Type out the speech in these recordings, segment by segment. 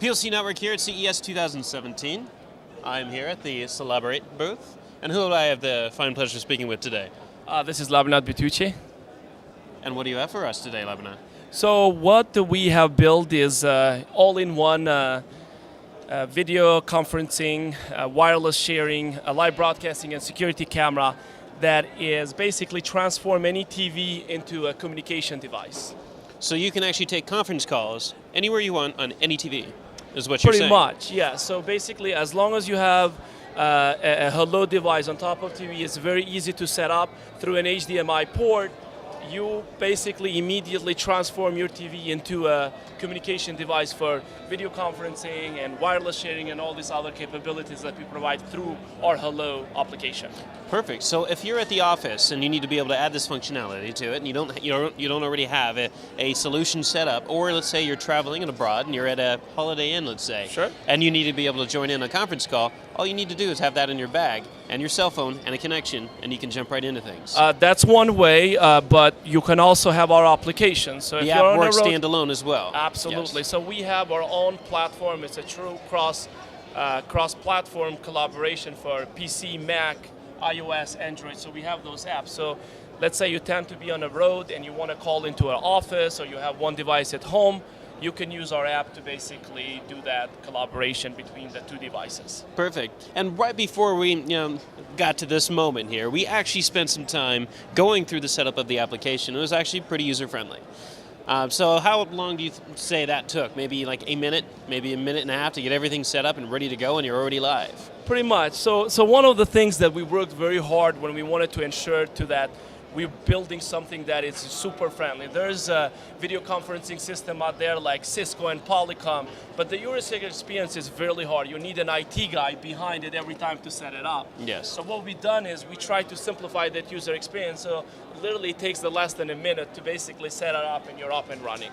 PLC Network here at CES 2017. I'm here at the Solaborate booth. And who do I have the fine pleasure of speaking with today? This is Labinat Bitucci. And what do you have for us today, Labinat? So what we have built is all-in-one video conferencing, wireless sharing, live broadcasting, and security camera that is basically transform any TV into a communication device. So you can actually take conference calls anywhere you want on any TV, is what you're saying? Pretty much, yeah. So basically, as long as you have a hello device on top of TV, it's very easy to set up through an HDMI port. You basically immediately transform your TV into a communication device for video conferencing and wireless sharing and all these other capabilities that we provide through our Hello application. Perfect. So if you're at the office and you need to be able to add this functionality to it, and you don't already have a solution set up, or let's say you're traveling abroad and you're at a Holiday Inn, let's say, sure, and you need to be able to join in a conference call, all you need to do is have that in your bag and your cell phone and a connection, and you can jump right into things. That's one way, but you can also have our application. So if the you're app on works the road, standalone as well. Absolutely. Yes. So we have our own platform. It's a true cross-platform collaboration for PC, Mac, iOS, Android. So we have those apps. So let's say you tend to be on the road and you want to call into an office, or you have one device at home, you can use our app to basically do that collaboration between the two devices. Perfect. And right before we got to this moment here, we actually spent some time going through the setup of the application. It was actually pretty user-friendly. So how long do you say that took? Maybe like a minute, maybe a minute and a half to get everything set up and ready to go, and you're already live? Pretty much. So one of the things that we worked very hard when we wanted to ensure to that we're building something that is super friendly. There's a video conferencing system out there like Cisco and Polycom, but the user experience is really hard. You need an IT guy behind it every time to set it up. Yes. So what we've done is we try to simplify that user experience. So literally it takes less than a minute to basically set it up and you're up and running.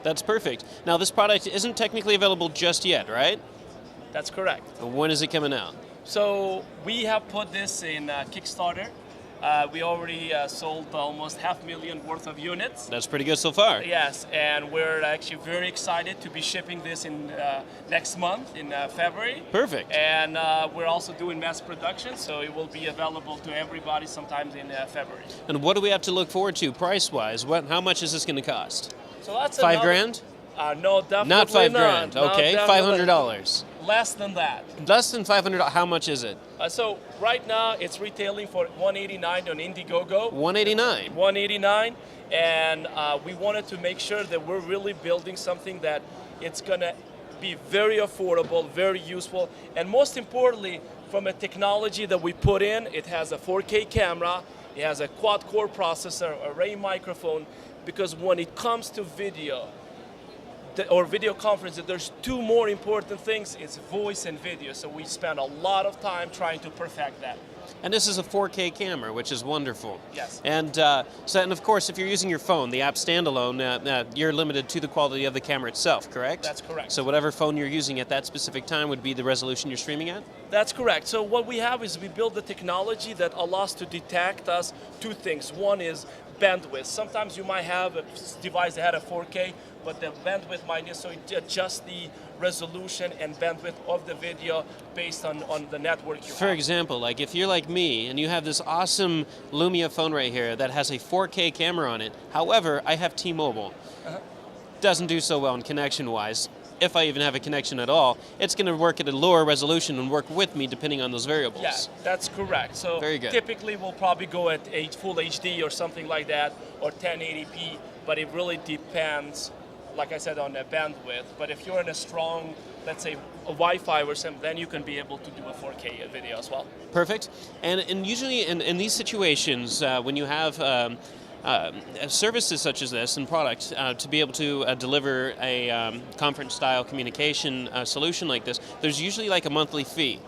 That's perfect. Now this product isn't technically available just yet, right? That's correct. When is it coming out? So we have put this in Kickstarter. We already sold almost 500,000 worth of units. That's pretty good so far. Yes, and we're actually very excited to be shipping this in next month, in February. Perfect. And we're also doing mass production, so it will be available to everybody sometimes in February. And what do we have to look forward to price-wise? How much is this going to cost? So that's $5 grand? No, definitely not $5 grand. No, okay, $500. Less than that. Less than $500. How much is it? So right now it's retailing for $189 on Indiegogo. $189. $189, and we wanted to make sure that we're really building something that it's going to be very affordable, very useful, and most importantly, from a technology that we put in, it has a 4K camera, it has a quad-core processor, array microphone, because when it comes to video, or video conferencing, there's two more important things. It's voice and video. So we spend a lot of time trying to perfect that. And this is a 4K camera, which is wonderful. Yes. And and of course, if you're using your phone, the app standalone, you're limited to the quality of the camera itself, correct? That's correct. So whatever phone you're using at that specific time would be the resolution you're streaming at? That's correct. So what we have is we build the technology that allows to detect us two things. One is bandwidth. Sometimes you might have a device that had a 4K, but the bandwidth might need, so it adjusts the resolution and bandwidth of the video based on the network you have. For example, like if you're like me and you have this awesome Lumia phone right here that has a 4K camera on it, however, I have T-Mobile. Doesn't do so well in connection-wise. If I even have a connection at all, it's going to work at a lower resolution and work with me depending on those variables. Yeah, that's correct. So very good. Typically we'll probably go at full HD or something like that, or 1080p, but it really depends, like I said, on the bandwidth. But if you're in a strong, let's say, a Wi-Fi or something, then you can be able to do a 4K video as well. Perfect. And usually in these situations, when you have services such as this and products to be able to deliver a conference-style communication solution like this, there's usually like a monthly fee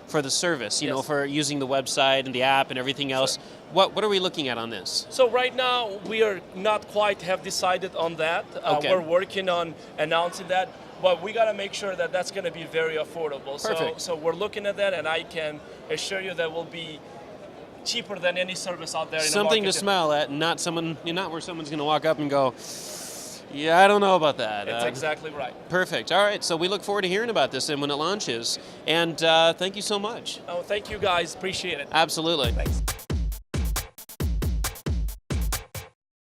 for the service, you know, for using the website and the app and everything else. Sure. What are we looking at on this? So right now, we are not quite have decided on that. Okay. We're working on announcing that, but we got to make sure that that's going to be very affordable. Perfect. So we're looking at that, and I can assure you that will be cheaper than any service out there in the market. Something to smile at, not where someone's going to walk up and go, Yeah, I don't know about that. That's exactly right. Perfect. All right, so we look forward to hearing about this and when it launches. And thank you so much. Oh, thank you guys. Appreciate it. Absolutely. Thanks.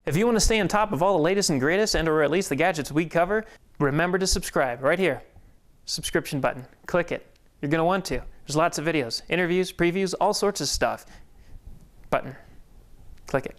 If you want to stay on top of all the latest and greatest, and or at least the gadgets we cover, remember to subscribe right here. Subscription button. Click it. You're going to want to. There's lots of videos, interviews, previews, all sorts of stuff. Button. Click it.